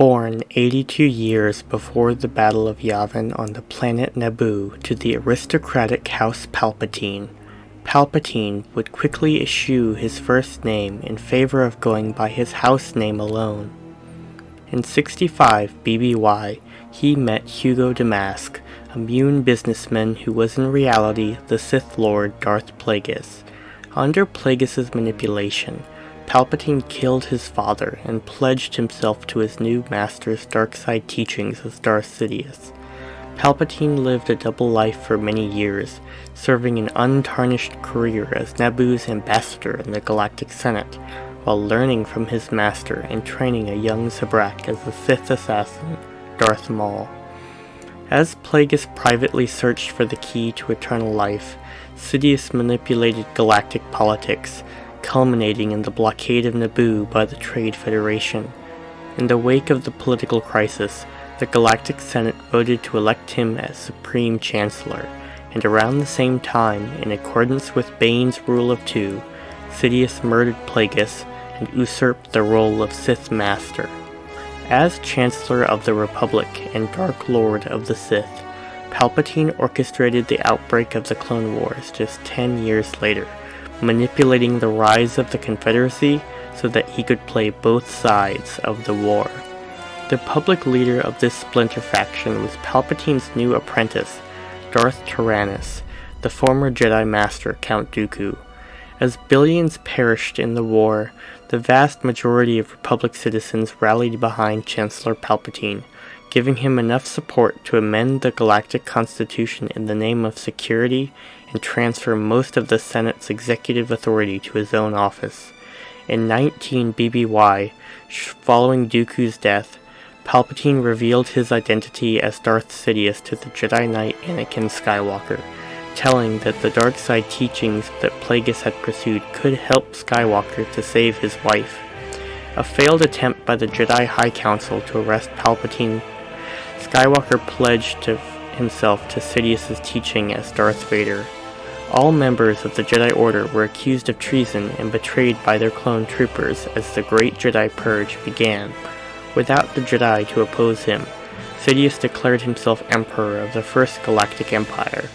Born 82 years before the Battle of Yavin on the planet Naboo to the aristocratic House Palpatine, Palpatine would quickly eschew his first name in favor of going by his house name alone. In 65 BBY, he met Hugo Damask, a Mune businessman who was in reality the Sith Lord Darth Plagueis. Under Plagueis' manipulation, Palpatine killed his father and pledged himself to his new master's dark side teachings as Darth Sidious. Palpatine lived a double life for many years, serving an untarnished career as Naboo's ambassador in the Galactic Senate, while learning from his master and training a young Sabrak as the Sith assassin, Darth Maul. As Plagueis privately searched for the key to eternal life, Sidious manipulated galactic politics, culminating in the blockade of Naboo by the Trade Federation. In the wake of the political crisis, the Galactic Senate voted to elect him as Supreme Chancellor, and around the same time, in accordance with Bane's Rule of Two, Sidious murdered Plagueis and usurped the role of Sith Master. As Chancellor of the Republic and Dark Lord of the Sith, Palpatine orchestrated the outbreak of the Clone Wars just 10 years later, manipulating the rise of the Confederacy so that he could play both sides of the war. The public leader of this splinter faction was Palpatine's new apprentice, Darth Tyrannus, the former Jedi Master Count Dooku. As billions perished in the war, the vast majority of Republic citizens rallied behind Chancellor Palpatine, giving him enough support to amend the Galactic Constitution in the name of security and transfer most of the Senate's executive authority to his own office. In 19 BBY, following Dooku's death, Palpatine revealed his identity as Darth Sidious to the Jedi Knight Anakin Skywalker, telling that the dark side teachings that Plagueis had pursued could help Skywalker to save his wife. A failed attempt by the Jedi High Council to arrest Palpatine, Skywalker pledged himself to Sidious's teaching as Darth Vader. All members of the Jedi Order were accused of treason and betrayed by their clone troopers as the Great Jedi Purge began. Without the Jedi to oppose him, Sidious declared himself Emperor of the First Galactic Empire,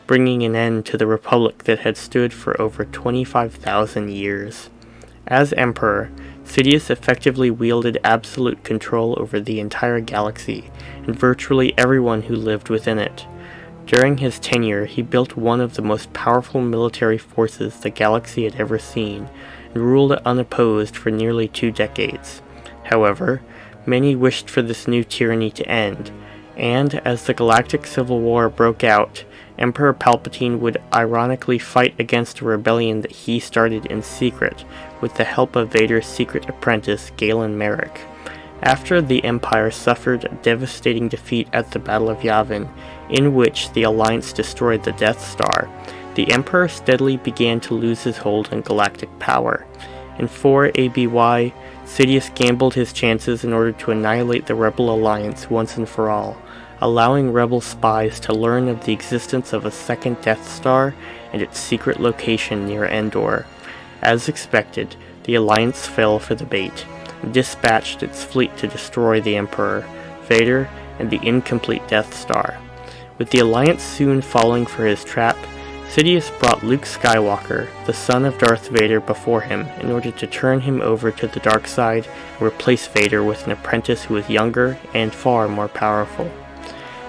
bringing an end to the Republic that had stood for over 25,000 years. As Emperor, Sidious effectively wielded absolute control over the entire galaxy and virtually everyone who lived within it. During his tenure, he built one of the most powerful military forces the galaxy had ever seen, and ruled it unopposed for nearly 2 decades. However, many wished for this new tyranny to end, and as the Galactic Civil War broke out, Emperor Palpatine would ironically fight against a rebellion that he started in secret, with the help of Vader's secret apprentice, Galen Marek. After the Empire suffered a devastating defeat at the Battle of Yavin, in which the Alliance destroyed the Death Star, the Emperor steadily began to lose his hold on galactic power. In 4 ABY, Sidious gambled his chances in order to annihilate the Rebel Alliance once and for all, allowing Rebel spies to learn of the existence of a second Death Star and its secret location near Endor. As expected, the Alliance fell for the bait, and dispatched its fleet to destroy the Emperor, Vader, and the incomplete Death Star. With the Alliance soon falling for his trap, Sidious brought Luke Skywalker, the son of Darth Vader, before him in order to turn him over to the dark side and replace Vader with an apprentice who was younger and far more powerful.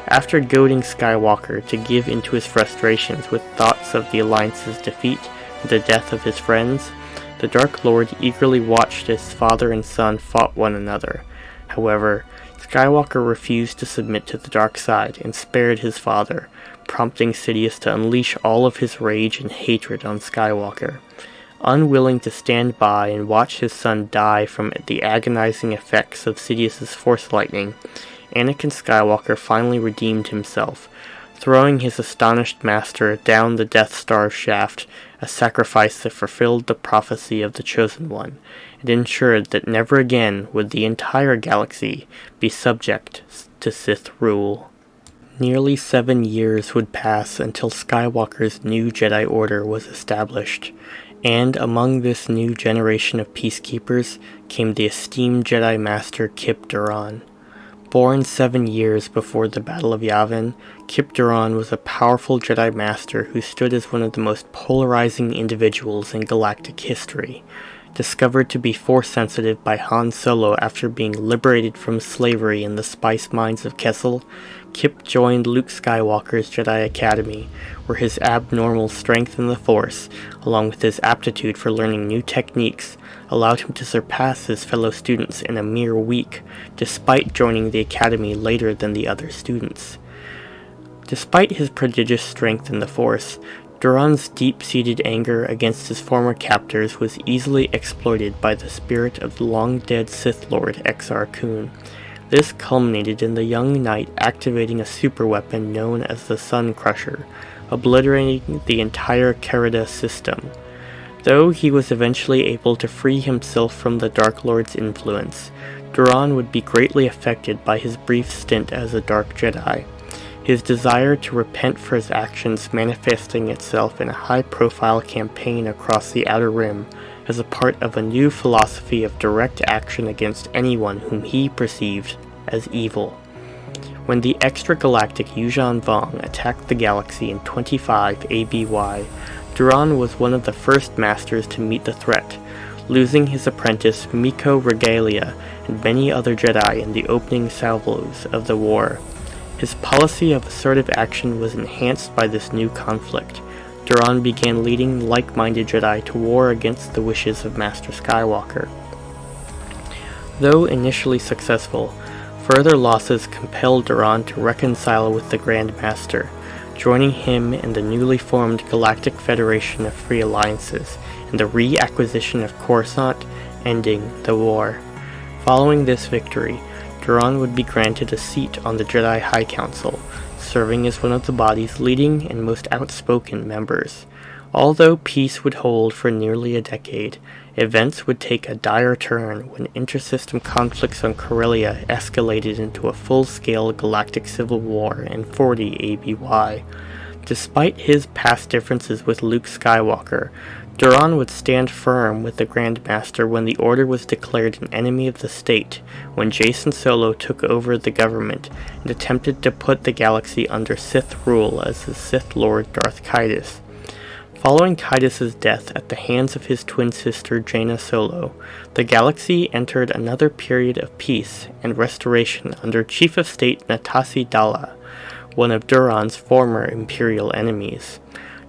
After goading Skywalker to give into his frustrations with thoughts of the Alliance's defeat and the death of his friends, the Dark Lord eagerly watched as father and son fought one another. However, Skywalker refused to submit to the dark side and spared his father, prompting Sidious to unleash all of his rage and hatred on Skywalker. Unwilling to stand by and watch his son die from the agonizing effects of Sidious's Force lightning, Anakin Skywalker finally redeemed himself, throwing his astonished master down the Death Star shaft, a sacrifice that fulfilled the prophecy of the Chosen One, and ensured that never again would the entire galaxy be subject to Sith rule. Nearly 7 years would pass until Skywalker's new Jedi Order was established, and among this new generation of peacekeepers came the esteemed Jedi Master Kyp Durron. Born 7 years before the Battle of Yavin, Kyp Durron was a powerful Jedi Master who stood as one of the most polarizing individuals in galactic history. Discovered to be Force-sensitive by Han Solo after being liberated from slavery in the spice mines of Kessel, Kyp joined Luke Skywalker's Jedi Academy, where his abnormal strength in the Force, along with his aptitude for learning new techniques, allowed him to surpass his fellow students in a mere week, despite joining the Academy later than the other students. Despite his prodigious strength in the Force, Durron's deep-seated anger against his former captors was easily exploited by the spirit of the long-dead Sith Lord Exar Kun. This culminated in the young knight activating a superweapon known as the Sun Crusher, obliterating the entire Carida system. Though he was eventually able to free himself from the Dark Lord's influence, Durron would be greatly affected by his brief stint as a Dark Jedi. His desire to repent for his actions manifesting itself in a high-profile campaign across the Outer Rim as a part of a new philosophy of direct action against anyone whom he perceived as evil. When the extragalactic Yuuzhan Vong attacked the galaxy in 25 ABY, Durron was one of the first masters to meet the threat, losing his apprentice Miko Regalia and many other Jedi in the opening salvos of the war. His policy of assertive action was enhanced by this new conflict. Durron began leading like-minded Jedi to war against the wishes of Master Skywalker. Though initially successful, further losses compelled Durron to reconcile with the Grand Master, joining him in the newly formed Galactic Federation of Free Alliances and the reacquisition of Coruscant, ending the war. Following this victory, Durron would be granted a seat on the Jedi High Council, serving as one of the body's leading and most outspoken members. Although peace would hold for nearly a decade, events would take a dire turn when intersystem conflicts on Corellia escalated into a full-scale galactic civil war in 40 ABY. Despite his past differences with Luke Skywalker, Durron would stand firm with the Grand Master when the Order was declared an enemy of the state, when Jacen Solo took over the government and attempted to put the galaxy under Sith rule as the Sith Lord Darth Kypus. Following Kypus' death at the hands of his twin sister Jaina Solo, the galaxy entered another period of peace and restoration under Chief of State Natasi Dalla, one of Durron's former imperial enemies.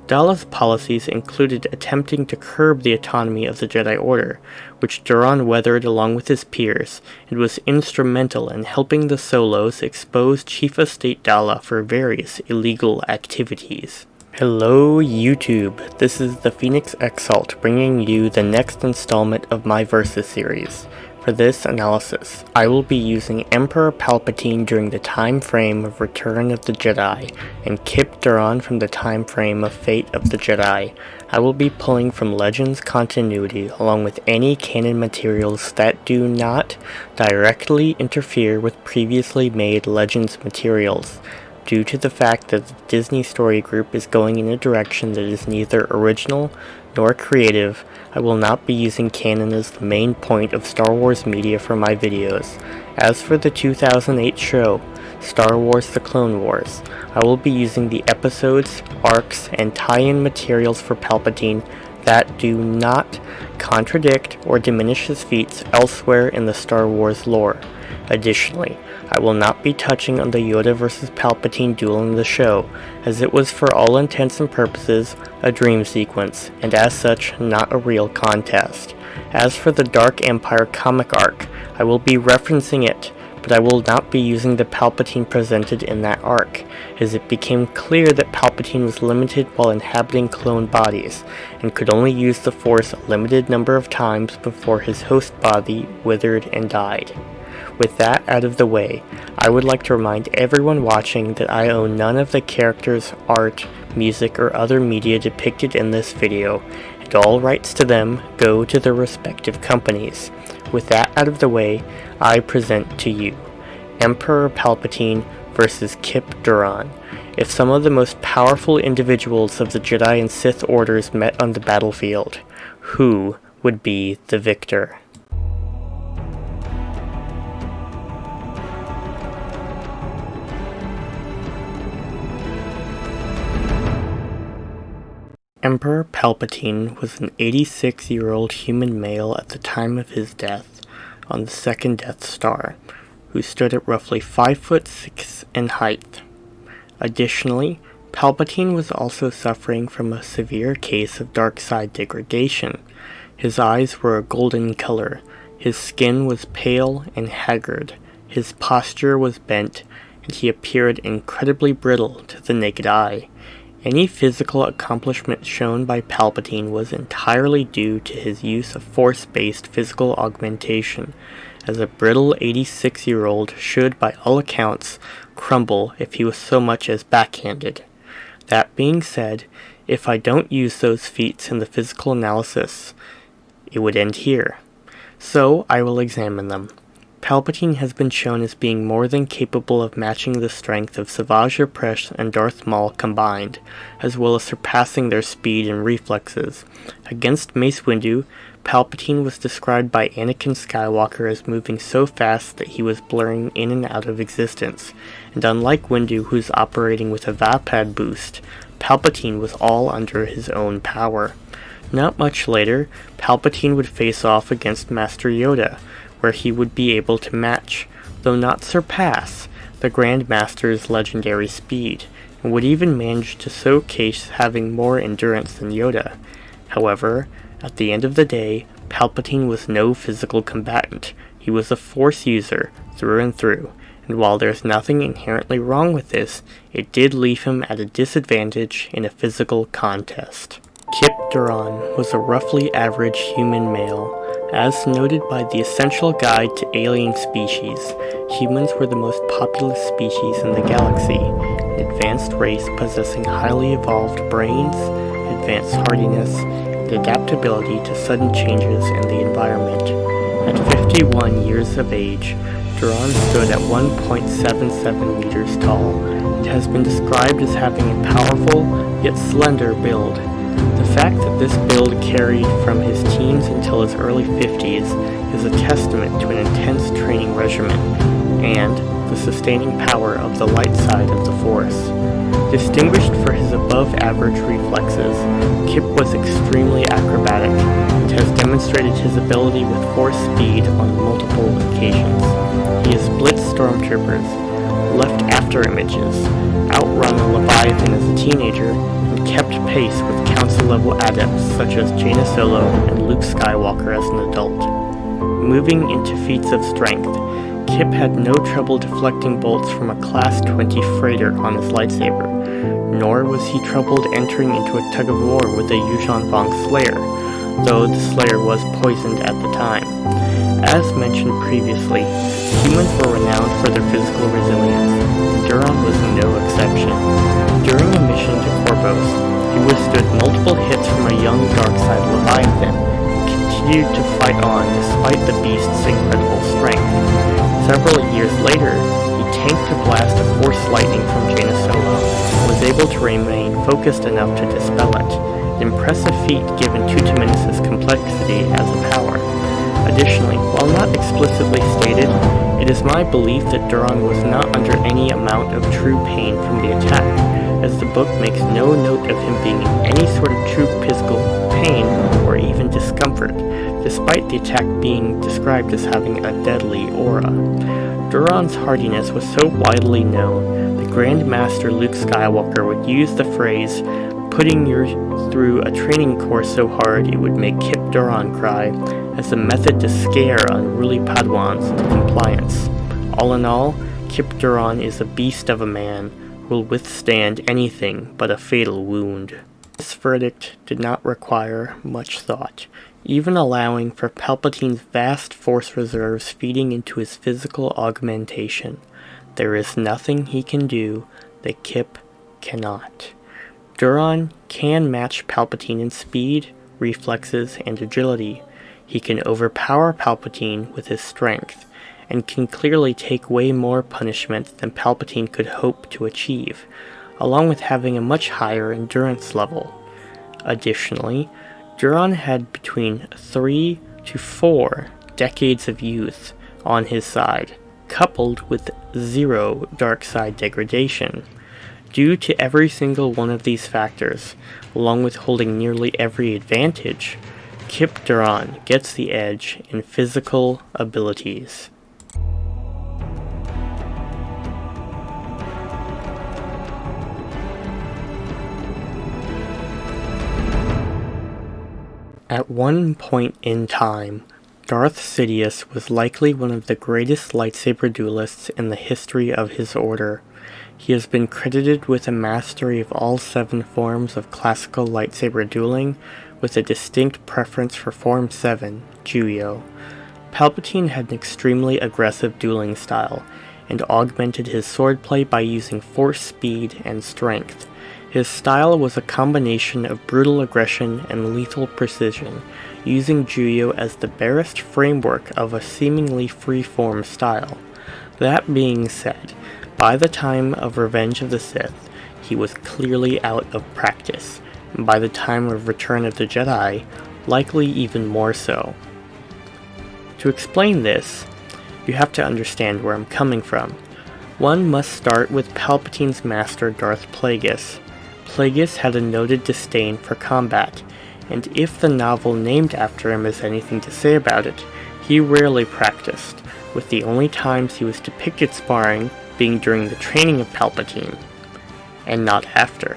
Dalla's policies included attempting to curb the autonomy of the Jedi Order, which Durron weathered along with his peers, and was instrumental in helping the Solos expose Chief of State Dalla for various illegal activities. Hello YouTube, this is the Phoenix Exalt bringing you the next installment of my Versus series. For this analysis, I will be using Emperor Palpatine during the time frame of Return of the Jedi, and Kyp Durron from the time frame of Fate of the Jedi. I will be pulling from Legends continuity along with any canon materials that do not directly interfere with previously made Legends materials. Due to the fact that the Disney Story Group is going in a direction that is neither original nor creative, I will not be using canon as the main point of Star Wars media for my videos. As for the 2008 show, Star Wars The Clone Wars, I will be using the episodes, arcs, and tie-in materials for Palpatine that do not contradict or diminish his feats elsewhere in the Star Wars lore. Additionally, I will not be touching on the Yoda vs. Palpatine duel in the show, as it was for all intents and purposes a dream sequence, and as such not a real contest. As for the Dark Empire comic arc, I will be referencing it, but I will not be using the Palpatine presented in that arc, as it became clear that Palpatine was limited while inhabiting clone bodies, and could only use the Force a limited number of times before his host body withered and died. With that out of the way, I would like to remind everyone watching that I own none of the characters, art, music, or other media depicted in this video, and all rights to them go to their respective companies. With that out of the way, I present to you Emperor Palpatine versus Kyp Durron. If some of the most powerful individuals of the Jedi and Sith orders met on the battlefield, who would be the victor? Emperor Palpatine was an 86-year-old human male at the time of his death on the second Death Star, who stood at roughly 5'6" in height. Additionally, Palpatine was also suffering from a severe case of dark side degradation. His eyes were a golden color, his skin was pale and haggard, his posture was bent, and he appeared incredibly brittle to the naked eye. Any physical accomplishment shown by Palpatine was entirely due to his use of Force-based physical augmentation, as a brittle 86-year-old should, by all accounts, crumble if he was so much as backhanded. That being said, if I don't use those feats in the physical analysis, it would end here. So I will examine them. Palpatine has been shown as being more than capable of matching the strength of Savage Opress and Darth Maul combined, as well as surpassing their speed and reflexes. Against Mace Windu, Palpatine was described by Anakin Skywalker as moving so fast that he was blurring in and out of existence, and unlike Windu, who's operating with a Vapad boost, Palpatine was all under his own power. Not much later, Palpatine would face off against Master Yoda, where he would be able to match, though not surpass, the Grand Master's legendary speed, and would even manage to showcase having more endurance than Yoda. However, at the end of the day, Palpatine was no physical combatant. He was a Force user through and through, and while there's nothing inherently wrong with this, it did leave him at a disadvantage in a physical contest. Kyp Durron was a roughly average human male. As noted by the Essential Guide to Alien Species, humans were the most populous species in the galaxy, an advanced race possessing highly evolved brains, advanced hardiness, and adaptability to sudden changes in the environment. At 51 years of age, Durron stood at 1.77 meters tall and has been described as having a powerful yet slender build. The fact that this build carried from his teens until his early 50s is a testament to an intense training regimen and the sustaining power of the light side of the Force. Distinguished for his above-average reflexes, Kyp was extremely acrobatic and has demonstrated his ability with Force speed on multiple occasions. He has blitzed stormtroopers, left after images, outrun a Leviathan as a teenager, and kept pace with Council-level adepts such as Jaina Solo and Luke Skywalker as an adult. Moving into feats of strength, Kyp had no trouble deflecting bolts from a Class 20 freighter on his lightsaber, nor was he troubled entering into a tug-of-war with a Yuuzhan Vong Slayer, though the Slayer was poisoned at the time. As mentioned previously, humans were renowned for their physical resilience, and Durron was no exception. During a mission to Corvus, he withstood multiple hits from a young dark-side Leviathan, and continued to fight on despite the beast's incredible strength. Several years later, he tanked a blast of Force lightning from Jaina Solo, and was able to remain focused enough to dispel it, an impressive feat given Tutuminus' complexity as a power. Additionally, while not explicitly stated, it is my belief that Durron was not under any amount of true pain from the attack, as the book makes no note of him being in any sort of true physical pain or even discomfort, despite the attack being described as having a deadly aura. Durron's hardiness was so widely known that Grand Master Luke Skywalker would use the phrase, "putting you through a training course so hard it would make Kyp Durron cry," as a method to scare unruly Padawans into compliance. All in all, Kyp Durron is a beast of a man who will withstand anything but a fatal wound. This verdict did not require much thought, even allowing for Palpatine's vast Force reserves feeding into his physical augmentation. There is nothing he can do that Kyp cannot. Durron can match Palpatine in speed, reflexes, and agility. He can overpower Palpatine with his strength, and can clearly take way more punishment than Palpatine could hope to achieve, along with having a much higher endurance level. Additionally, Durron had between 3 to 4 decades of youth on his side, coupled with 0 dark side degradation. Due to every single one of these factors, along with holding nearly every advantage, Kyp Durron gets the edge in physical abilities. At one point in time, Darth Sidious was likely one of the greatest lightsaber duelists in the history of his order. He has been credited with a mastery of all 7 forms of classical lightsaber dueling, with a distinct preference for Form 7, Juyo. Palpatine had an extremely aggressive dueling style, and augmented his swordplay by using force speed and strength. His style was a combination of brutal aggression and lethal precision, using Juyo as the barest framework of a seemingly free-form style. That being said, by the time of Revenge of the Sith, he was clearly out of practice, and by the time of Return of the Jedi, likely even more so. To explain this, you have to understand where I'm coming from. One must start with Palpatine's master Darth Plagueis. Plagueis had a noted disdain for combat, and if the novel named after him has anything to say about it, he rarely practiced, with the only times he was depicted sparring being during the training of Palpatine, and not after.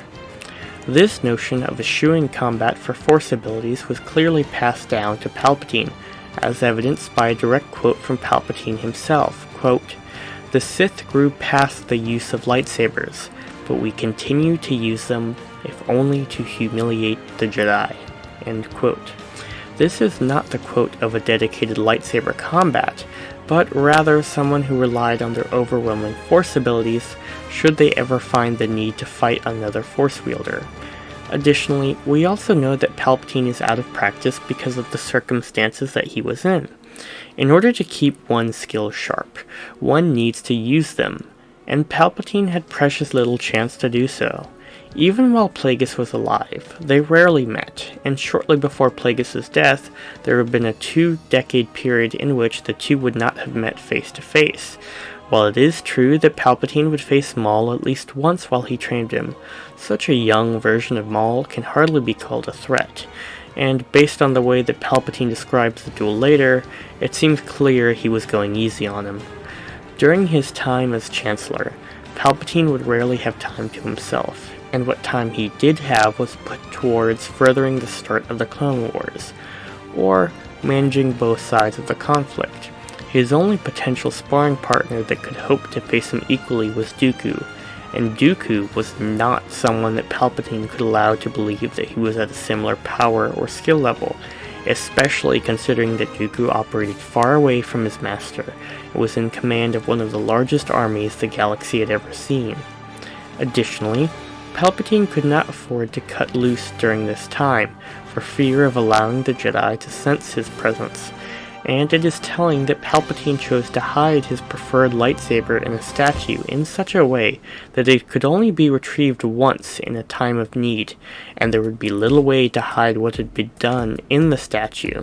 This notion of eschewing combat for force abilities was clearly passed down to Palpatine, as evidenced by a direct quote from Palpatine himself, quote, "The Sith grew past the use of lightsabers, but we continue to use them, if only to humiliate the Jedi." End quote. This is not the quote of a dedicated lightsaber combat, but rather someone who relied on their overwhelming force abilities should they ever find the need to fight another force wielder. Additionally, we also know that Palpatine is out of practice because of the circumstances that he was in. In order to keep one's skills sharp, one needs to use them, and Palpatine had precious little chance to do so. Even while Plagueis was alive, they rarely met, and shortly before Plagueis' death, there had been a 2-decade period in which the two would not have met face to face. While it is true that Palpatine would face Maul at least once while he trained him, such a young version of Maul can hardly be called a threat, and based on the way that Palpatine describes the duel later, it seems clear he was going easy on him. During his time as Chancellor, Palpatine would rarely have time to himself, and what time he did have was put towards furthering the start of the Clone Wars, or managing both sides of the conflict. His only potential sparring partner that could hope to face him equally was Dooku, and Dooku was not someone that Palpatine could allow to believe that he was at a similar power or skill level, especially considering that Dooku operated far away from his master and was in command of one of the largest armies the galaxy had ever seen. Additionally, Palpatine could not afford to cut loose during this time, for fear of allowing the Jedi to sense his presence, and it is telling that Palpatine chose to hide his preferred lightsaber in a statue in such a way that it could only be retrieved once in a time of need, and there would be little way to hide what had been done in the statue.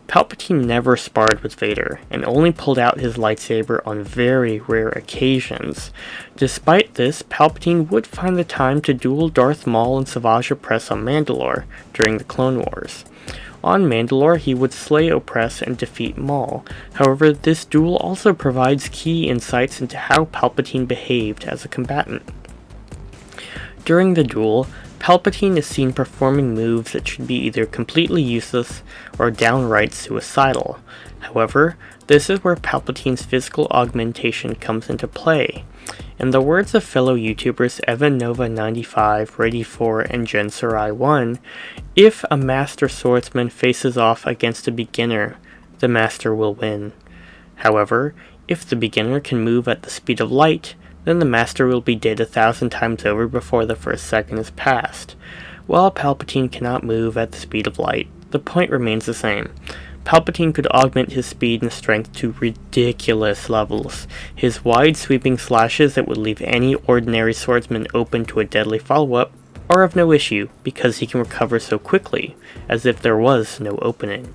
Palpatine never sparred with Vader, and only pulled out his lightsaber on very rare occasions. Despite this, Palpatine would find the time to duel Darth Maul and Savage Opress on Mandalore during the Clone Wars. On Mandalore, he would slay Opress and defeat Maul. However, this duel also provides key insights into how Palpatine behaved as a combatant. During the duel, Palpatine is seen performing moves that should be either completely useless or downright suicidal. However, this is where Palpatine's physical augmentation comes into play. In the words of fellow YouTubers Evan Nova 95, Ready4, and Gen Sarai 1, if a master swordsman faces off against a beginner, the master will win. However, if the beginner can move at the speed of light, then the master will be dead 1,000 times over before the first second is passed. While Palpatine cannot move at the speed of light, the point remains the same. Palpatine could augment his speed and strength to ridiculous levels. His wide sweeping slashes that would leave any ordinary swordsman open to a deadly follow-up are of no issue because he can recover so quickly, as if there was no opening.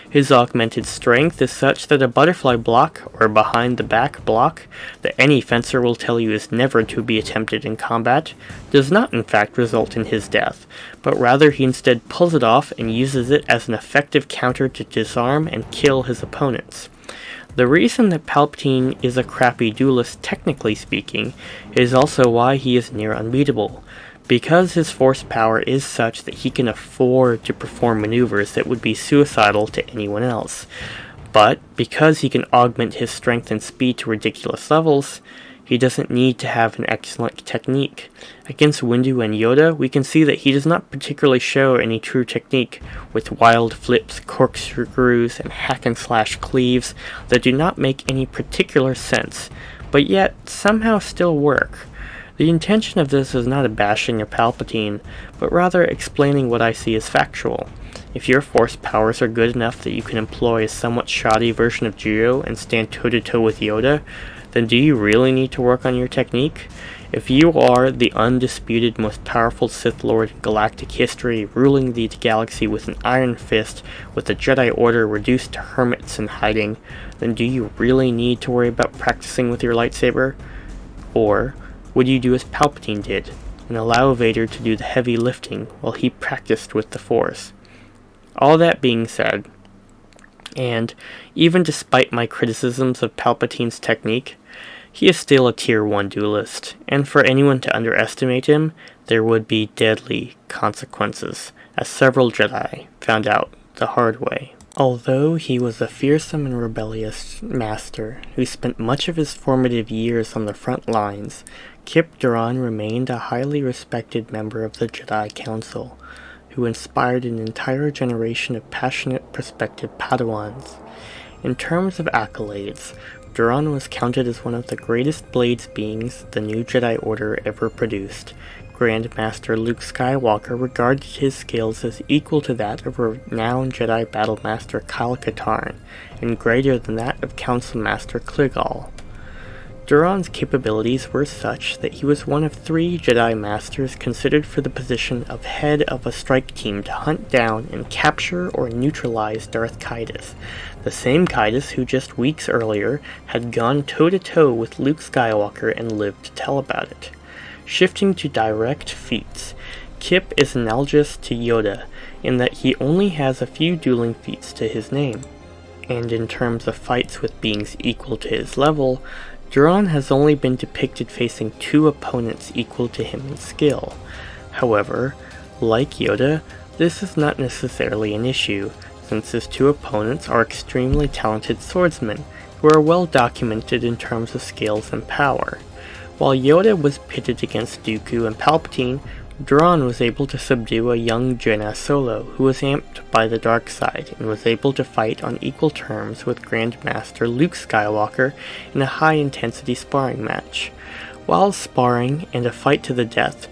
His augmented strength is such that a butterfly block, or behind the back block, that any fencer will tell you is never to be attempted in combat, does not in fact result in his death, but rather he instead pulls it off and uses it as an effective counter to disarm and kill his opponents. The reason that Palpatine is a crappy duelist technically speaking is also why he is near unbeatable, because his force power is such that he can afford to perform maneuvers that would be suicidal to anyone else. But because he can augment his strength and speed to ridiculous levels, he doesn't need to have an excellent technique. Against Windu and Yoda, we can see that he does not particularly show any true technique, with wild flips, corkscrews, and hack-and-slash cleaves that do not make any particular sense, but yet somehow still work. The intention of this is not a bashing of Palpatine, but rather explaining what I see as factual. If your force powers are good enough that you can employ a somewhat shoddy version of Judo and stand toe-to-toe with Yoda, then do you really need to work on your technique? If you are the undisputed most powerful Sith Lord in galactic history, ruling the galaxy with an iron fist, with the Jedi Order reduced to hermits in hiding, then do you really need to worry about practicing with your lightsaber? Or would you do as Palpatine did, and allow Vader to do the heavy lifting while he practiced with the Force? All that being said, and even despite my criticisms of Palpatine's technique, he is still a Tier 1 duelist, and for anyone to underestimate him, there would be deadly consequences, as several Jedi found out the hard way. Although he was a fearsome and rebellious master who spent much of his formative years on the front lines, Kyp Durron remained a highly respected member of the Jedi Council, who inspired an entire generation of passionate prospective Padawans. In terms of accolades, Durron was counted as one of the greatest blades beings the new Jedi Order ever produced. Grand Master Luke Skywalker regarded his skills as equal to that of renowned Jedi Battle Master Kyle Katarn, and greater than that of Council Master Kligal. Durron's capabilities were such that he was one of 3 Jedi Masters considered for the position of head of a strike team to hunt down and capture or neutralize Darth Kypus, the same Kypus who just weeks earlier had gone toe-to-toe with Luke Skywalker and lived to tell about it. Shifting to direct feats, Kyp is analogous to Yoda in that he only has a few dueling feats to his name, and in terms of fights with beings equal to his level, Durron has only been depicted facing 2 opponents equal to him in skill. However, like Yoda, this is not necessarily an issue, since his 2 opponents are extremely talented swordsmen, who are well documented in terms of skills and power. While Yoda was pitted against Dooku and Palpatine, Durron was able to subdue a young Jaina Solo, who was amped by the dark side, and was able to fight on equal terms with Grand Master Luke Skywalker in a high-intensity sparring match. While sparring and a fight to the death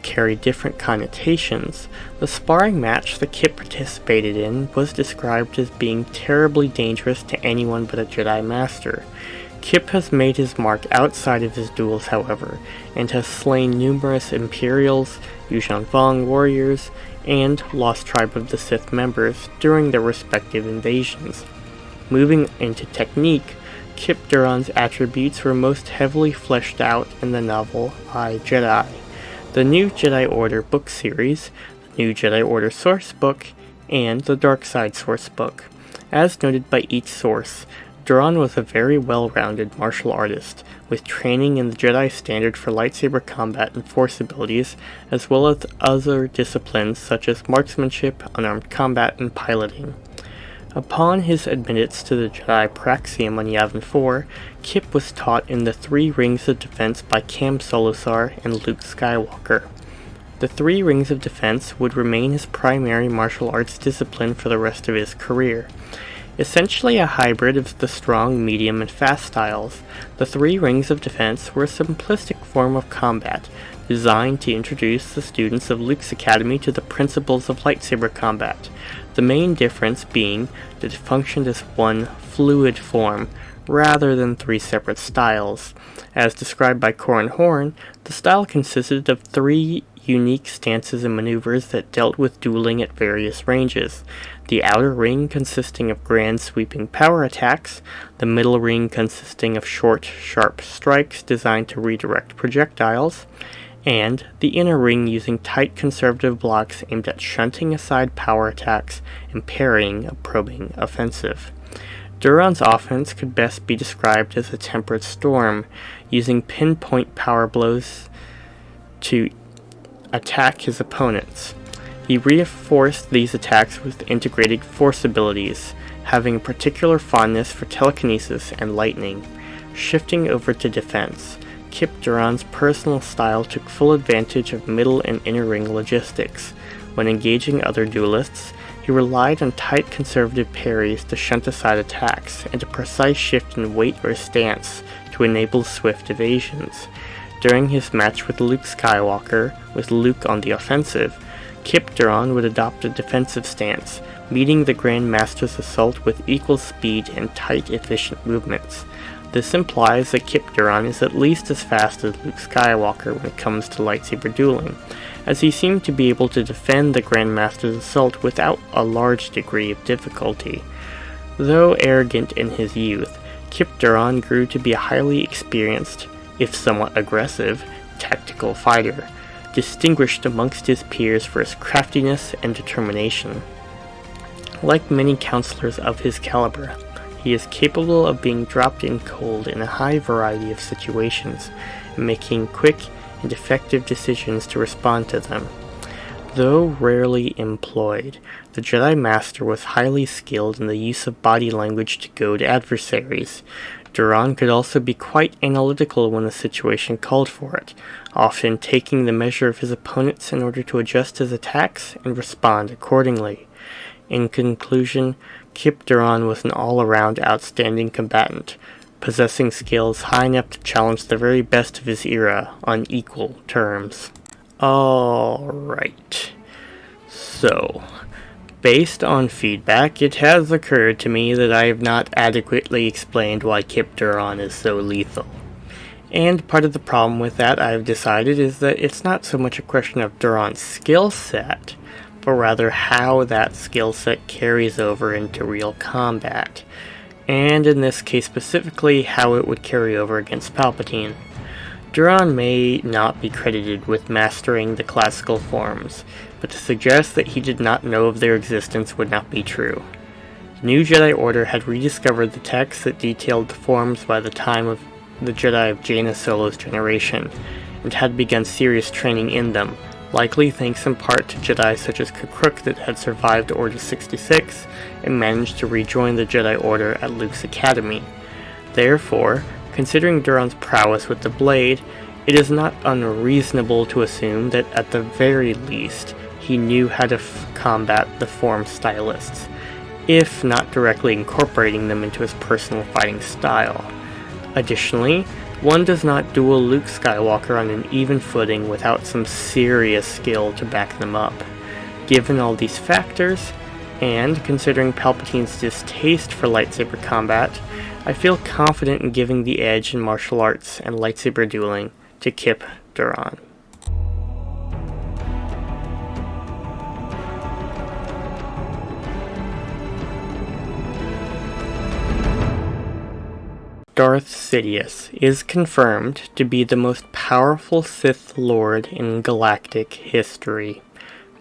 carry different connotations, the sparring match that Kyp participated in was described as being terribly dangerous to anyone but a Jedi Master. Kyp has made his mark outside of his duels, however, and has slain numerous Imperials, Yuuzhan Vong warriors, and Lost Tribe of the Sith members during their respective invasions. Moving into technique, Kyp Durron's attributes were most heavily fleshed out in the novel I, Jedi, the New Jedi Order book series, the New Jedi Order source book, and the Dark Side source book. As noted by each source, Durron was a very well-rounded martial artist, with training in the Jedi standard for lightsaber combat and force abilities, as well as other disciplines such as marksmanship, unarmed combat, and piloting. Upon his admittance to the Jedi Praxium on Yavin 4, Kyp was taught in the 3 Rings of Defense by Cam Solosar and Luke Skywalker. The 3 Rings of Defense would remain his primary martial arts discipline for the rest of his career. Essentially a hybrid of the strong, medium, and fast styles, the 3 Rings of Defense were a simplistic form of combat, designed to introduce the students of Luke's Academy to the principles of lightsaber combat, the main difference being that it functioned as one fluid form, rather than 3 separate styles. As described by Corran Horn, the style consisted of 3 unique stances and maneuvers that dealt with dueling at various ranges. The outer ring consisting of grand sweeping power attacks, the middle ring consisting of short, sharp strikes designed to redirect projectiles, and the inner ring using tight conservative blocks aimed at shunting aside power attacks and parrying a probing offensive. Durron's offense could best be described as a tempered storm, using pinpoint power blows to attack his opponents. He reinforced these attacks with integrated force abilities, having a particular fondness for telekinesis and lightning. Shifting over to defense, Kyp Durron's personal style took full advantage of middle and inner ring logistics. When engaging other duelists, he relied on tight conservative parries to shunt aside attacks, and a precise shift in weight or stance to enable swift evasions. During his match with Luke Skywalker, with Luke on the offensive, Kyp Durron would adopt a defensive stance, meeting the Grand Master's assault with equal speed and tight, efficient movements. This implies that Kyp Durron is at least as fast as Luke Skywalker when it comes to lightsaber dueling, as he seemed to be able to defend the Grand Master's assault without a large degree of difficulty. Though arrogant in his youth, Kyp Durron grew to be a highly experienced, if somewhat aggressive, tactical fighter, distinguished amongst his peers for his craftiness and determination. Like many counselors of his caliber, he is capable of being dropped in cold in a high variety of situations, and making quick and effective decisions to respond to them. Though rarely employed, the Jedi Master was highly skilled in the use of body language to goad adversaries. Durron could also be quite analytical when the situation called for it, often taking the measure of his opponents in order to adjust his attacks and respond accordingly. In conclusion, Kyp Durron was an all-around outstanding combatant, possessing skills high enough to challenge the very best of his era on equal terms. Alright, so, based on feedback, it has occurred to me that I have not adequately explained why Kyp Durron is so lethal. And part of the problem with that, I've decided, is that it's not so much a question of Durron's skill set, but rather how that skill set carries over into real combat. And in this case specifically, how it would carry over against Palpatine. Durron may not be credited with mastering the classical forms, but to suggest that he did not know of their existence would not be true. The New Jedi Order had rediscovered the texts that detailed the forms by the time of the Jedi of Jaina Solo's generation, and had begun serious training in them, likely thanks in part to Jedi such as Kukruk that had survived Order 66 and managed to rejoin the Jedi Order at Luke's Academy. Therefore, considering Durron's prowess with the blade, it is not unreasonable to assume that at the very least, he knew how to combat the form stylists, if not directly incorporating them into his personal fighting style. Additionally, one does not duel Luke Skywalker on an even footing without some serious skill to back them up. Given all these factors, and considering Palpatine's distaste for lightsaber combat, I feel confident in giving the edge in martial arts and lightsaber dueling to Kyp Durron. Darth Sidious is confirmed to be the most powerful Sith Lord in galactic history,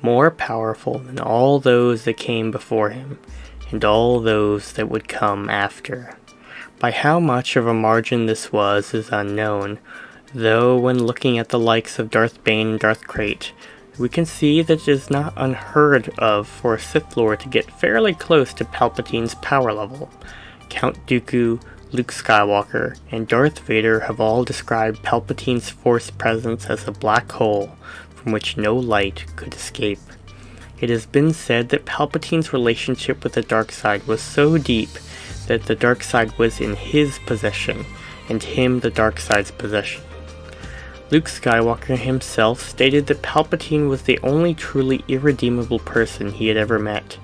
more powerful than all those that came before him, and all those that would come after. By how much of a margin this was is unknown, though when looking at the likes of Darth Bane and Darth Krayt, we can see that it is not unheard of for a Sith Lord to get fairly close to Palpatine's power level. Count Dooku, Luke Skywalker, and Darth Vader have all described Palpatine's force presence as a black hole from which no light could escape. It has been said that Palpatine's relationship with the dark side was so deep that the dark side was in his possession, and him the dark side's possession. Luke Skywalker himself stated that Palpatine was the only truly irredeemable person he had ever met,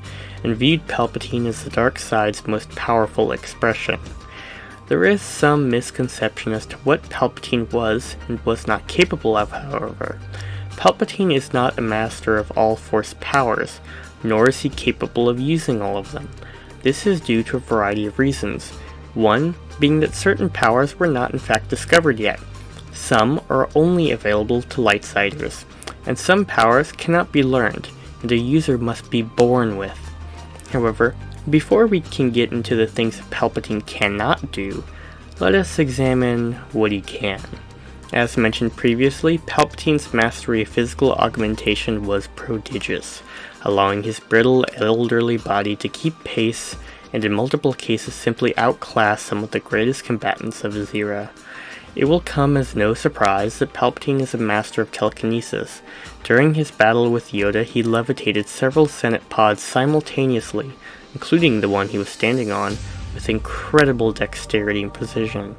and viewed Palpatine as the dark side's most powerful expression. There is some misconception as to what Palpatine was and was not capable of, however. Palpatine is not a master of all Force powers, nor is he capable of using all of them. This is due to a variety of reasons. One being that certain powers were not in fact discovered yet. Some are only available to lightsiders, and some powers cannot be learned, and a user must be born with. However, before we can get into the things that Palpatine cannot do, let us examine what he can. As mentioned previously, Palpatine's mastery of physical augmentation was prodigious, allowing his brittle, elderly body to keep pace and in multiple cases simply outclass some of the greatest combatants of his era. It will come as no surprise that Palpatine is a master of telekinesis. During his battle with Yoda, he levitated several Senate pods simultaneously, including the one he was standing on, with incredible dexterity and precision.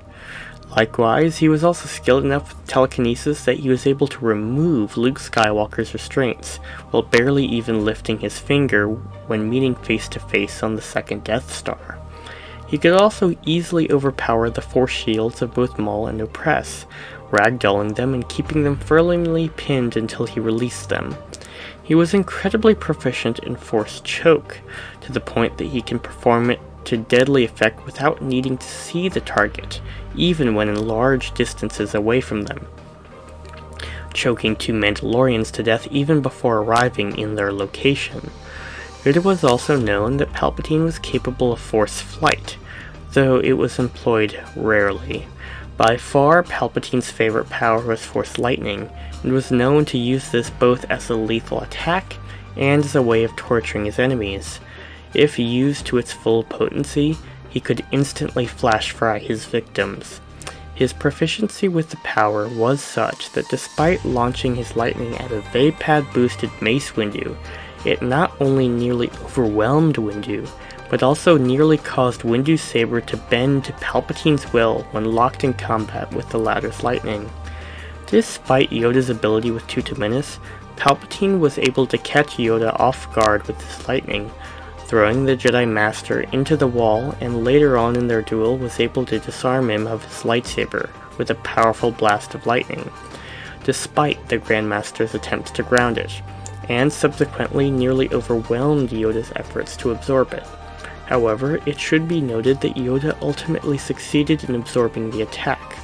Likewise, he was also skilled enough with telekinesis that he was able to remove Luke Skywalker's restraints, while barely even lifting his finger when meeting face to face on the second Death Star. He could also easily overpower the Force shields of both Maul and Opress, ragdolling them and keeping them firmly pinned until he released them. He was incredibly proficient in Force Choke, to the point that he can perform it to deadly effect without needing to see the target, even when in large distances away from them, choking two Mandalorians to death even before arriving in their location. It was also known that Palpatine was capable of Force Flight, though it was employed rarely. By far, Palpatine's favorite power was Force Lightning, and was known to use this both as a lethal attack and as a way of torturing his enemies. If used to its full potency, he could instantly flash fry his victims. His proficiency with the power was such that despite launching his lightning at a Vapad-boosted Mace Windu, it not only nearly overwhelmed Windu, but also nearly caused Windu's saber to bend to Palpatine's will when locked in combat with the latter's lightning. Despite Yoda's ability with Tuta Menace, Palpatine was able to catch Yoda off guard with his lightning, throwing the Jedi Master into the wall, and later on in their duel was able to disarm him of his lightsaber with a powerful blast of lightning, despite the Grand Master's attempts to ground it, and subsequently nearly overwhelmed Yoda's efforts to absorb it. However, it should be noted that Yoda ultimately succeeded in absorbing the attack.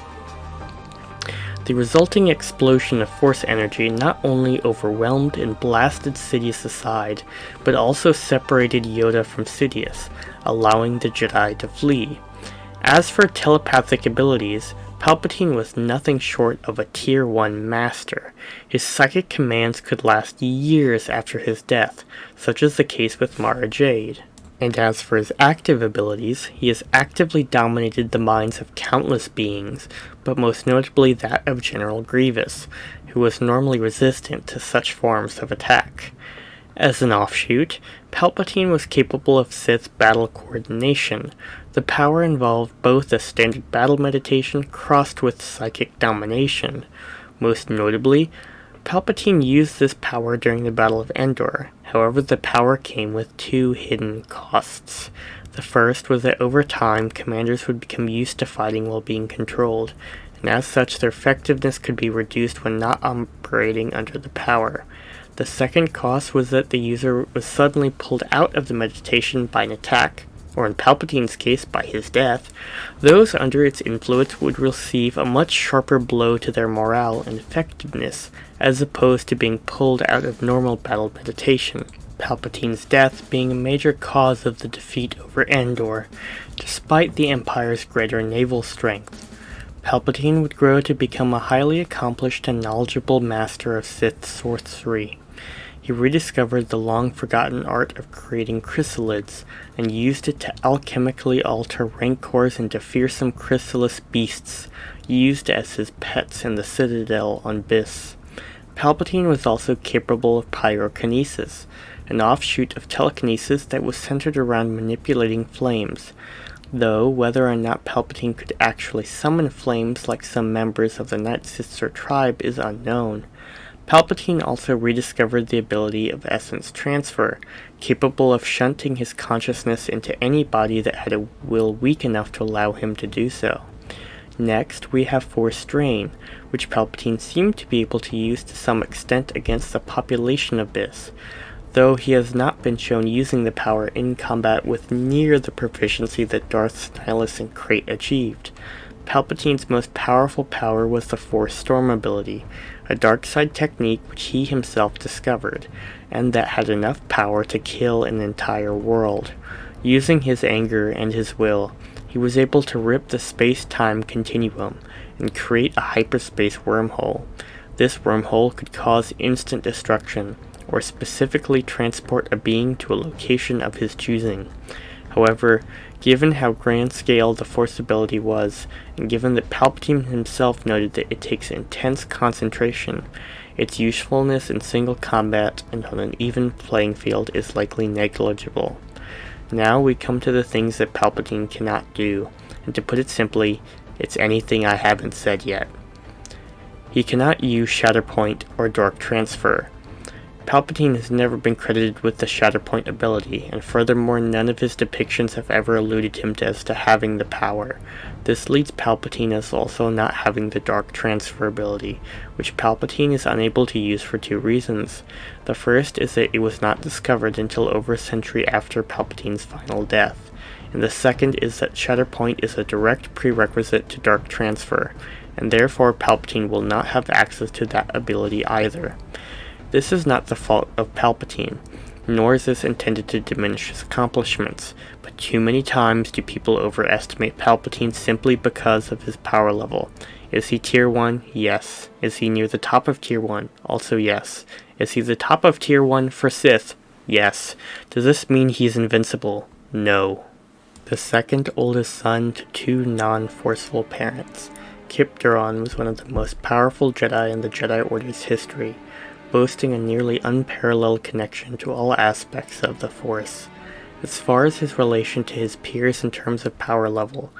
The resulting explosion of Force energy not only overwhelmed and blasted Sidious aside, but also separated Yoda from Sidious, allowing the Jedi to flee. As for telepathic abilities, Palpatine was nothing short of a Tier 1 master. His psychic commands could last years after his death, such as the case with Mara Jade. And as for his active abilities, he has actively dominated the minds of countless beings, but most notably that of General Grievous, who was normally resistant to such forms of attack. As an offshoot, Palpatine was capable of Sith battle coordination. The power involved both a standard battle meditation crossed with psychic domination. Most notably, Palpatine used this power during the Battle of Endor. However, the power came with two hidden costs. The first was that over time, commanders would become used to fighting while being controlled, and as such their effectiveness could be reduced when not operating under the power. The second cost was that the user was suddenly pulled out of the meditation by an attack, or in Palpatine's case by his death. Those under its influence would receive a much sharper blow to their morale and effectiveness, as opposed to being pulled out of normal battle meditation, Palpatine's death being a major cause of the defeat over Endor, despite the Empire's greater naval strength. Palpatine would grow to become a highly accomplished and knowledgeable master of Sith sorcery. He rediscovered the long-forgotten art of creating chrysalids, and used it to alchemically alter rancors into fearsome chrysalis beasts, used as his pets in the Citadel on Biss. Palpatine was also capable of pyrokinesis, an offshoot of telekinesis that was centered around manipulating flames, though whether or not Palpatine could actually summon flames like some members of the Night Sister tribe is unknown. Palpatine also rediscovered the ability of essence transfer, capable of shunting his consciousness into any body that had a will weak enough to allow him to do so. Next, we have Force Drain, which Palpatine seemed to be able to use to some extent against the population abyss, though he has not been shown using the power in combat with near the proficiency that Darth Nihilus and Krayt achieved. Palpatine's most powerful power was the Force Storm ability, a dark side technique which he himself discovered, and that had enough power to kill an entire world. Using his anger and his will, he was able to rip the space-time continuum and create a hyperspace wormhole. This wormhole could cause instant destruction, or specifically transport a being to a location of his choosing. However, given how grand-scale the Force ability was, and given that Palpatine himself noted that it takes intense concentration, its usefulness in single combat and on an even playing field is likely negligible. Now we come to the things that Palpatine cannot do, and to put it simply, it's anything I haven't said yet. He cannot use Shatterpoint or Dark Transfer. Palpatine has never been credited with the Shatterpoint ability, and furthermore none of his depictions have ever alluded him as to having the power. This leads Palpatine as also not having the Dark Transfer ability, which Palpatine is unable to use for two reasons. The first is that it was not discovered until over a century after Palpatine's final death, and the second is that Shatterpoint is a direct prerequisite to Dark Transfer, and therefore Palpatine will not have access to that ability either. This is not the fault of Palpatine, nor is this intended to diminish his accomplishments, but too many times do people overestimate Palpatine simply because of his power level. Is he Tier 1? Yes. Is he near the top of Tier 1? Also yes. Is he the top of Tier 1 for Sith? Yes. Does this mean he's invincible? No. The second oldest son to two non-forceful parents, Kyp Durron was one of the most powerful Jedi in the Jedi Order's history, boasting a nearly unparalleled connection to all aspects of the Force. As far as his relation to his peers in terms of power level,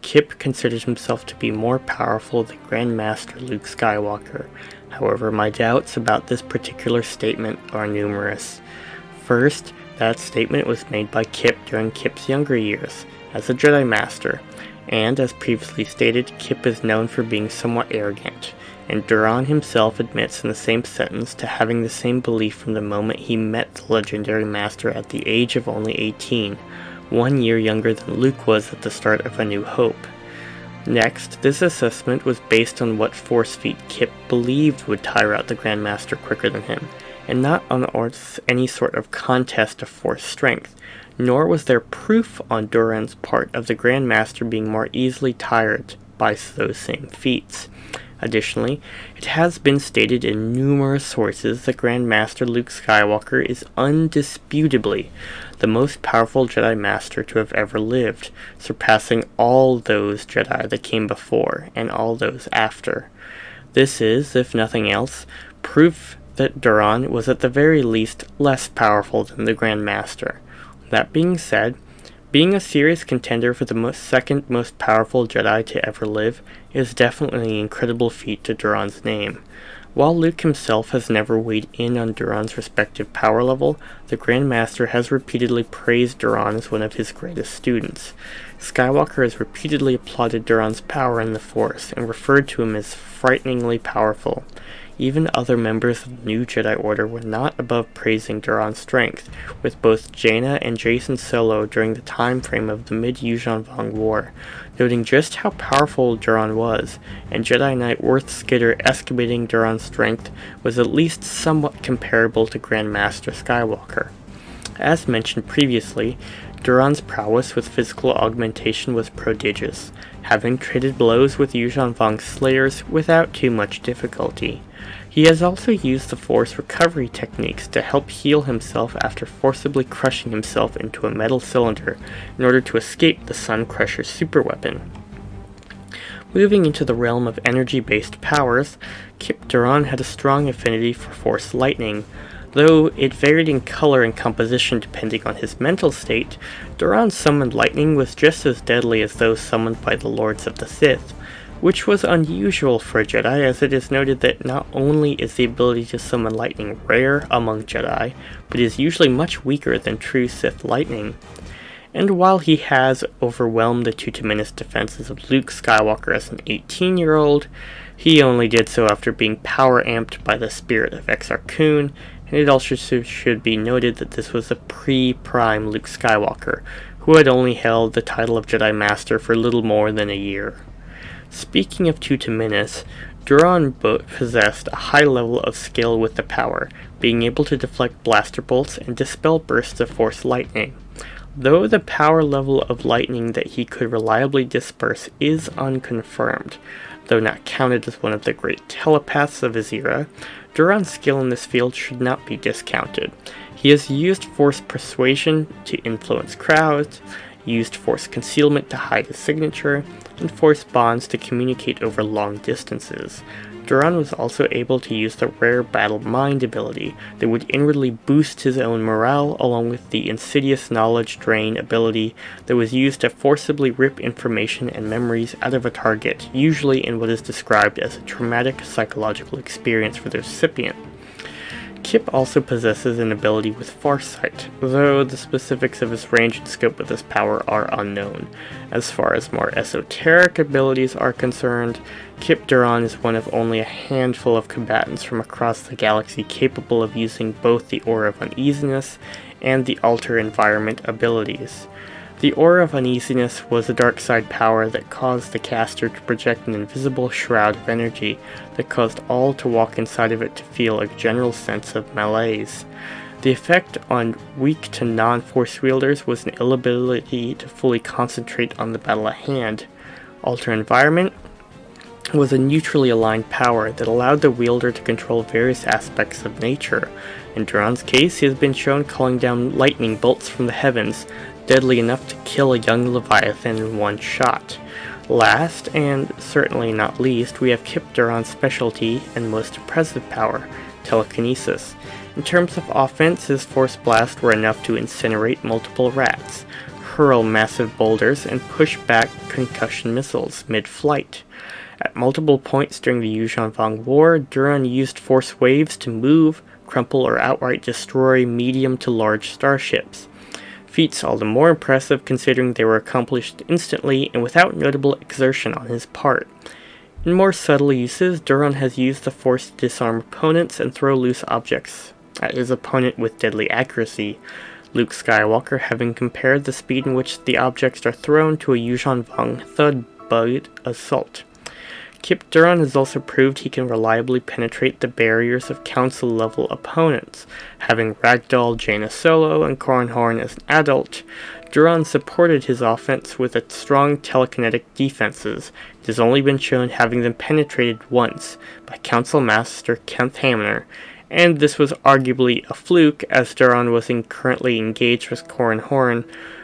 Kyp considered himself to be more powerful than Grand Master Luke Skywalker. However, my doubts about this particular statement are numerous. First, that statement was made by Kyp during Kyp's younger years, as a Jedi Master, and as previously stated, Kyp is known for being somewhat arrogant, and Durron himself admits in the same sentence to having the same belief from the moment he met the legendary master at the age of only 18, 1 year younger than Luke was at the start of A New Hope. Next, this assessment was based on what Force feat Kyp believed would tire out the Grandmaster quicker than him, and not on any sort of contest of Force strength, nor was there proof on Durron's part of the Grandmaster being more easily tired by those same feats. Additionally, it has been stated in numerous sources that Grand Master Luke Skywalker is undisputably the most powerful Jedi Master to have ever lived, surpassing all those Jedi that came before and all those after. This is, if nothing else, proof that Durron was at the very least less powerful than the Grand Master. That being said, being a serious contender for the second most powerful Jedi to ever live is definitely an incredible feat to Durron's name. While Luke himself has never weighed in on Durron's respective power level, the Grand Master has repeatedly praised Durron as one of his greatest students. Skywalker has repeatedly applauded Durron's power in the Force and referred to him as frighteningly powerful. Even other members of the new Jedi Order were not above praising Durron's strength, with both Jaina and Jacen Solo during the time frame of the mid-Yuuzhan Vong War, noting just how powerful Durron was, and Jedi Knight Worth Skidder estimating Durron's strength was at least somewhat comparable to Grand Master Skywalker. As mentioned previously, Durron's prowess with physical augmentation was prodigious, having traded blows with Yuuzhan Vong's slayers without too much difficulty. He has also used the Force recovery techniques to help heal himself after forcibly crushing himself into a metal cylinder in order to escape the Sun Crusher's superweapon. Moving into the realm of energy-based powers, Kyp Durron had a strong affinity for Force lightning. Though it varied in color and composition depending on his mental state, Durron's summoned lightning was just as deadly as those summoned by the Lords of the Sith, which was unusual for a Jedi, as it is noted that not only is the ability to summon lightning rare among Jedi, but is usually much weaker than true Sith lightning. And while he has overwhelmed the Tutuminous defenses of Luke Skywalker as an 18-year-old, he only did so after being power-amped by the spirit of Exar Kun, and it also should be noted that this was a pre-prime Luke Skywalker, who had only held the title of Jedi Master for little more than a year. Speaking of Tutuminous, Durron possessed a high level of skill with the power, being able to deflect blaster bolts and dispel bursts of force lightning. Though the power level of lightning that he could reliably disperse is unconfirmed, though not counted as one of the great telepaths of his era, Durron's skill in this field should not be discounted. He has used force persuasion to influence crowds, used force concealment to hide his signature, and force bonds to communicate over long distances. Durron was also able to use the rare Battle Mind ability that would inwardly boost his own morale, along with the Insidious Knowledge Drain ability that was used to forcibly rip information and memories out of a target, usually in what is described as a traumatic psychological experience for the recipient. Kyp also possesses an ability with Farsight, though the specifics of his range and scope with this power are unknown. As far as more esoteric abilities are concerned, Kyp Durron is one of only a handful of combatants from across the galaxy capable of using both the Aura of Uneasiness and the Alter Environment abilities. The Aura of Uneasiness was a dark side power that caused the caster to project an invisible shroud of energy that caused all to walk inside of it to feel a general sense of malaise. The effect on weak to non-force wielders was an inability to fully concentrate on the battle at hand. Alter Environment was a neutrally aligned power that allowed the wielder to control various aspects of nature. In Durron's case, he has been shown calling down lightning bolts from the heavens, deadly enough to kill a young Leviathan in one shot. Last, and certainly not least, we have Kyp Durron's specialty and most impressive power, telekinesis. In terms of offense, his force blasts were enough to incinerate multiple rats, hurl massive boulders, and push back concussion missiles mid-flight. At multiple points during the Yuuzhan Vong War, Durron used force waves to move, crumple, or outright destroy medium to large starships. Feats all the more impressive considering they were accomplished instantly and without notable exertion on his part. In more subtle uses, Durron has used the Force to disarm opponents and throw loose objects at his opponent with deadly accuracy, Luke Skywalker having compared the speed in which the objects are thrown to a Yuuzhan Vong thud bug assault. Kyp Durron has also proved he can reliably penetrate the barriers of council-level opponents. Having ragdolled Jaina Solo and Corran Horn as an adult, Durron supported his offense with its strong telekinetic defenses. It has only been shown having them penetrated once by Council Master Kent Hamner, and this was arguably a fluke as Durron was currently engaged with Corran Horn,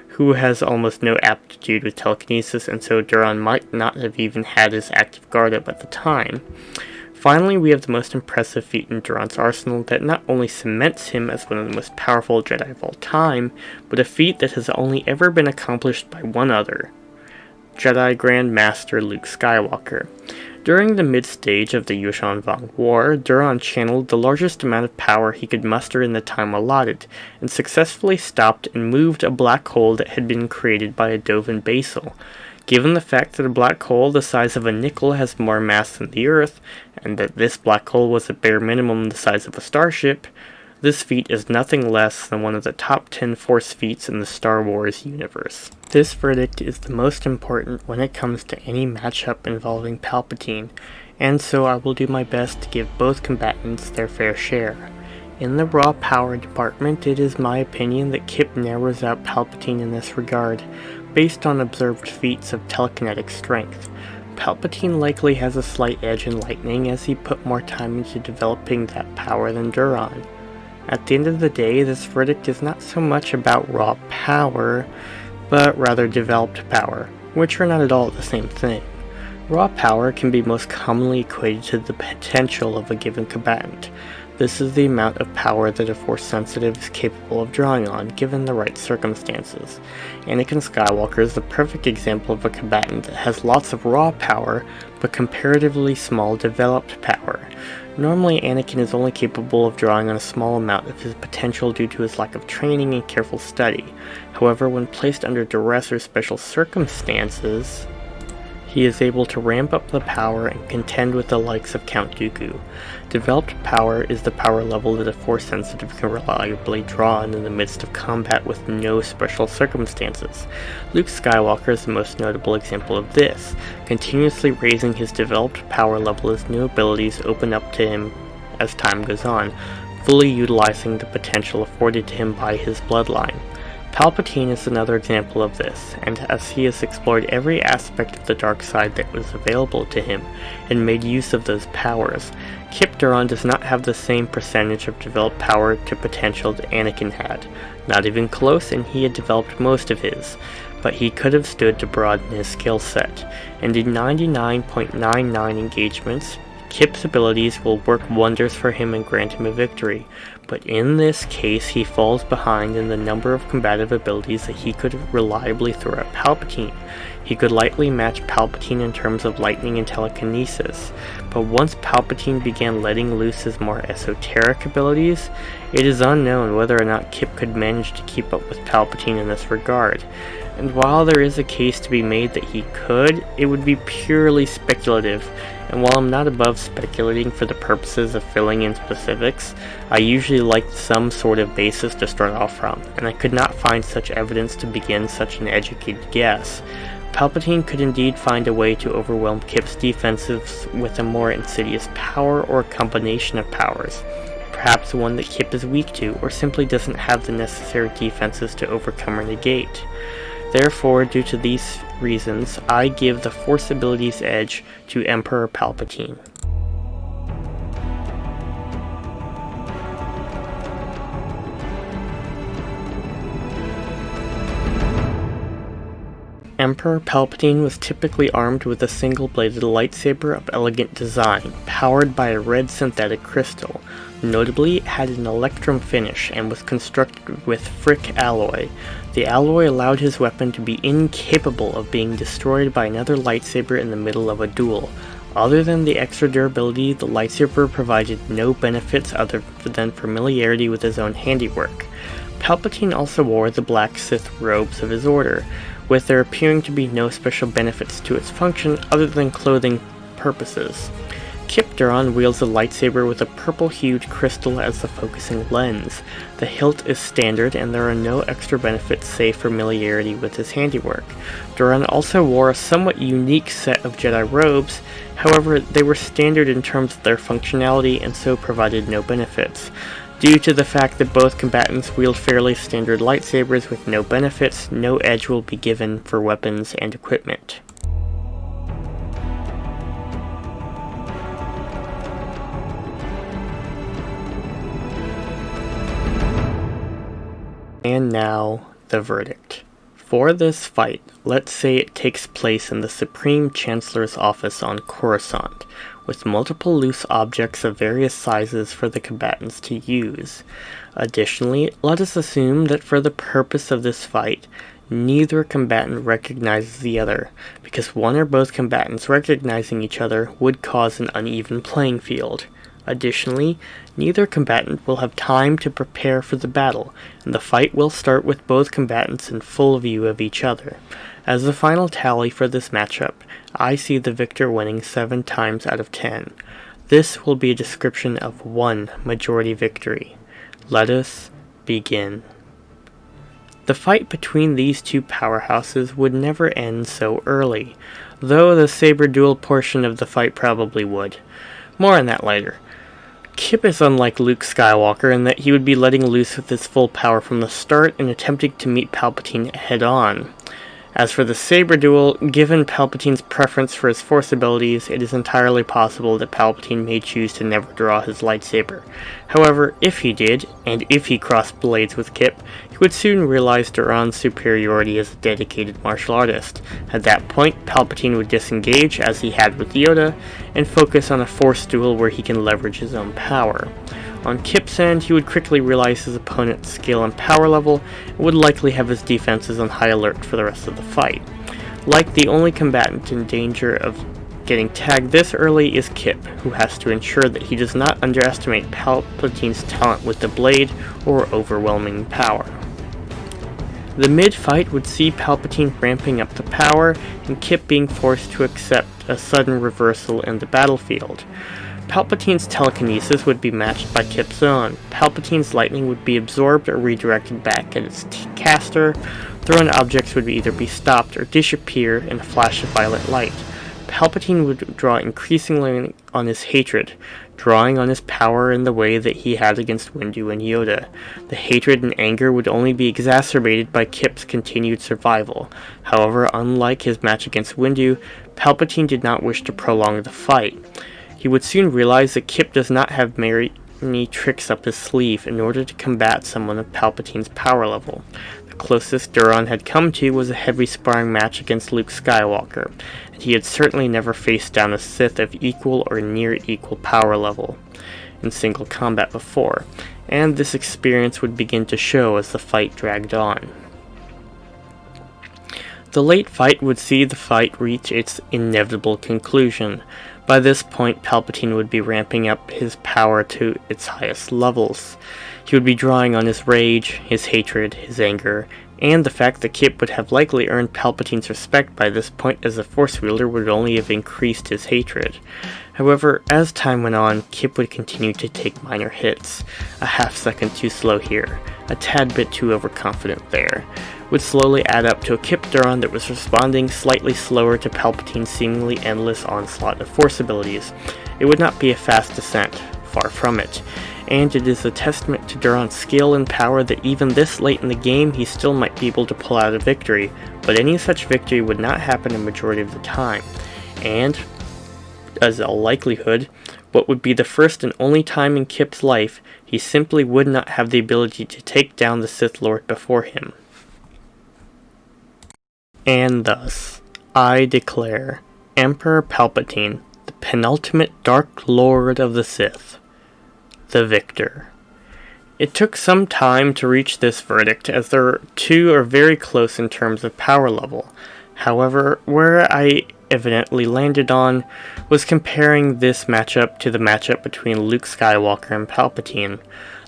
who has almost no aptitude with telekinesis, and so Durron might not have even had his active guard up at the time. Finally, we have the most impressive feat in Durron's arsenal that not only cements him as one of the most powerful Jedi of all time, but a feat that has only ever been accomplished by one other, Jedi Grand Master Luke Skywalker. During the mid-stage of the Yuuzhan Vong War, Durron channeled the largest amount of power he could muster in the time allotted, and successfully stopped and moved a black hole that had been created by a Dovin Basal. Given the fact that a black hole the size of a nickel has more mass than the Earth, and that this black hole was at bare minimum the size of a starship, this feat is nothing less than one of the top 10 Force feats in the Star Wars universe. This verdict is the most important when it comes to any matchup involving Palpatine, and so I will do my best to give both combatants their fair share. In the raw power department, it is my opinion that Kyp narrows out Palpatine in this regard, based on observed feats of telekinetic strength. Palpatine likely has a slight edge in lightning as he put more time into developing that power than Durron. At the end of the day, this verdict is not so much about raw power, but rather developed power, which are not at all the same thing. Raw power can be most commonly equated to the potential of a given combatant. This is the amount of power that a Force sensitive is capable of drawing on, given the right circumstances. Anakin Skywalker is the perfect example of a combatant that has lots of raw power, but comparatively small developed power. Normally, Anakin is only capable of drawing on a small amount of his potential due to his lack of training and careful study. However, when placed under duress or special circumstances, he is able to ramp up the power and contend with the likes of Count Dooku. Developed power is the power level that a Force-sensitive can reliably draw on in the midst of combat with no special circumstances. Luke Skywalker is the most notable example of this, continuously raising his developed power level as new abilities open up to him as time goes on, fully utilizing the potential afforded to him by his bloodline. Palpatine is another example of this, and as he has explored every aspect of the dark side that was available to him, and made use of those powers, Kyp Durron does not have the same percentage of developed power to potential that Anakin had. Not even close, and he had developed most of his, but he could have stood to broaden his skill set, and in 99.99 engagements, Kyp's abilities will work wonders for him and grant him a victory, but in this case he falls behind in the number of combative abilities that he could reliably throw at Palpatine. He could lightly match Palpatine in terms of lightning and telekinesis, but once Palpatine began letting loose his more esoteric abilities, it is unknown whether or not Kyp could manage to keep up with Palpatine in this regard. And while there is a case to be made that he could, it would be purely speculative, and while I'm not above speculating for the purposes of filling in specifics, I usually like some sort of basis to start off from, and I could not find such evidence to begin such an educated guess. Palpatine could indeed find a way to overwhelm Kyp's defenses with a more insidious power or a combination of powers, perhaps one that Kyp is weak to, or simply doesn't have the necessary defenses to overcome or negate. Therefore, due to these reasons, I give the Force abilities edge to Emperor Palpatine. Emperor Palpatine was typically armed with a single-bladed lightsaber of elegant design, powered by a red synthetic crystal. Notably, it had an electrum finish and was constructed with frick alloy. The alloy allowed his weapon to be incapable of being destroyed by another lightsaber in the middle of a duel. Other than the extra durability, the lightsaber provided no benefits other than familiarity with his own handiwork. Palpatine also wore the black Sith robes of his order, with there appearing to be no special benefits to its function other than clothing purposes. Kyp Durron wields a lightsaber with a purple-hued crystal as the focusing lens. The hilt is standard and there are no extra benefits save familiarity with his handiwork. Durron also wore a somewhat unique set of Jedi robes, however they were standard in terms of their functionality and so provided no benefits. Due to the fact that both combatants wield fairly standard lightsabers with no benefits, no edge will be given for weapons and equipment. And now, the verdict. For this fight, let's say it takes place in the Supreme Chancellor's office on Coruscant, with multiple loose objects of various sizes for the combatants to use. Additionally, let us assume that for the purpose of this fight, neither combatant recognizes the other, because one or both combatants recognizing each other would cause an uneven playing field. Additionally, neither combatant will have time to prepare for the battle, and the fight will start with both combatants in full view of each other. As the final tally for this matchup, I see the victor winning 7 times out of 10. This will be a description of one majority victory. Let us begin. The fight between these two powerhouses would never end so early, though the saber duel portion of the fight probably would. More on that later. Kyp is unlike Luke Skywalker in that he would be letting loose with his full power from the start and attempting to meet Palpatine head-on. As for the saber duel, given Palpatine's preference for his Force abilities, it is entirely possible that Palpatine may choose to never draw his lightsaber. However, if he did, and if he crossed blades with Kyp, he would soon realize Durron's superiority as a dedicated martial artist. At that point, Palpatine would disengage, as he had with Yoda, and focus on a Force duel where he can leverage his own power. On Kyp's end, he would quickly realize his opponent's skill and power level, and would likely have his defenses on high alert for the rest of the fight. Like the only combatant in danger of Getting tagged this early is Kyp, who has to ensure that he does not underestimate Palpatine's talent with the blade or overwhelming power. The mid-fight would see Palpatine ramping up the power, and Kyp being forced to accept a sudden reversal in the battlefield. Palpatine's telekinesis would be matched by Kyp's own. Palpatine's lightning would be absorbed or redirected back at its caster. Thrown objects would either be stopped or disappear in a flash of violet light. Palpatine would draw increasingly on his hatred, drawing on his power in the way that he had against Windu and Yoda. The hatred and anger would only be exacerbated by Kyp's continued survival. However, unlike his match against Windu, Palpatine did not wish to prolong the fight. He would soon realize that Kyp does not have many tricks up his sleeve in order to combat someone of Palpatine's power level. The closest Durron had come to was a heavy sparring match against Luke Skywalker, and he had certainly never faced down a Sith of equal or near equal power level in single combat before, and this experience would begin to show as the fight dragged on. The late fight would see the fight reach its inevitable conclusion. By this point, Palpatine would be ramping up his power to its highest levels. He would be drawing on his rage, his hatred, his anger, and the fact that Kyp would have likely earned Palpatine's respect by this point as a Force wielder would only have increased his hatred. However, as time went on, Kyp would continue to take minor hits. A half second too slow here, a tad bit too overconfident there, would slowly add up to a Kyp Durron that was responding slightly slower to Palpatine's seemingly endless onslaught of Force abilities. It would not be a fast descent, far from it, and it is a testament to Durron's skill and power that even this late in the game he still might be able to pull out a victory, but any such victory would not happen a majority of the time, and, as a likelihood, what would be the first and only time in Kyp's life, he simply would not have the ability to take down the Sith Lord before him. And thus, I declare Emperor Palpatine, the penultimate Dark Lord of the Sith, the victor. It took some time to reach this verdict, as the two are very close in terms of power level. However, where I evidently landed on was comparing this matchup to the matchup between Luke Skywalker and Palpatine.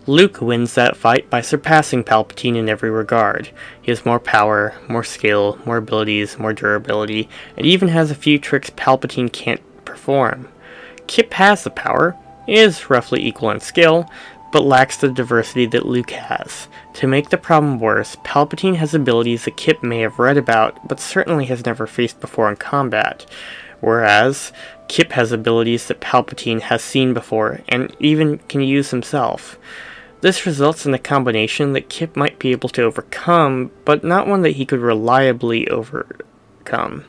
Luke wins that fight by surpassing Palpatine in every regard. He has more power, more skill, more abilities, more durability, and even has a few tricks Palpatine can't perform. Kyp has the power, is roughly equal in skill, but lacks the diversity that Luke has. To make the problem worse, Palpatine has abilities that Kyp may have read about, but certainly has never faced before in combat, whereas Kyp has abilities that Palpatine has seen before, and even can use himself. This results in a combination that Kyp might be able to overcome, but not one that he could reliably overcome.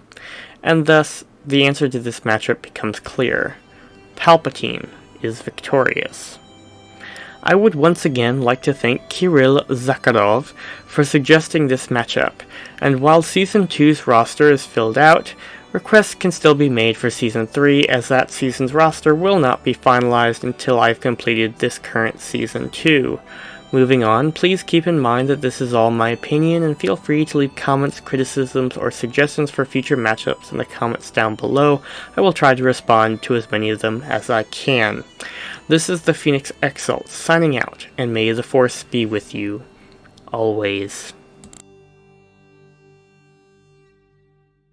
And thus, the answer to this matchup becomes clear. Palpatine is victorious. I would once again like to thank Kirill Zakharov for suggesting this matchup, and while Season 2's roster is filled out, requests can still be made for Season 3, as that season's roster will not be finalized until I've completed this current Season 2. Moving on, please keep in mind that this is all my opinion, and feel free to leave comments, criticisms, or suggestions for future matchups in the comments down below. I will try to respond to as many of them as I can. This is the Phoenix Exalt signing out, and may the Force be with you always.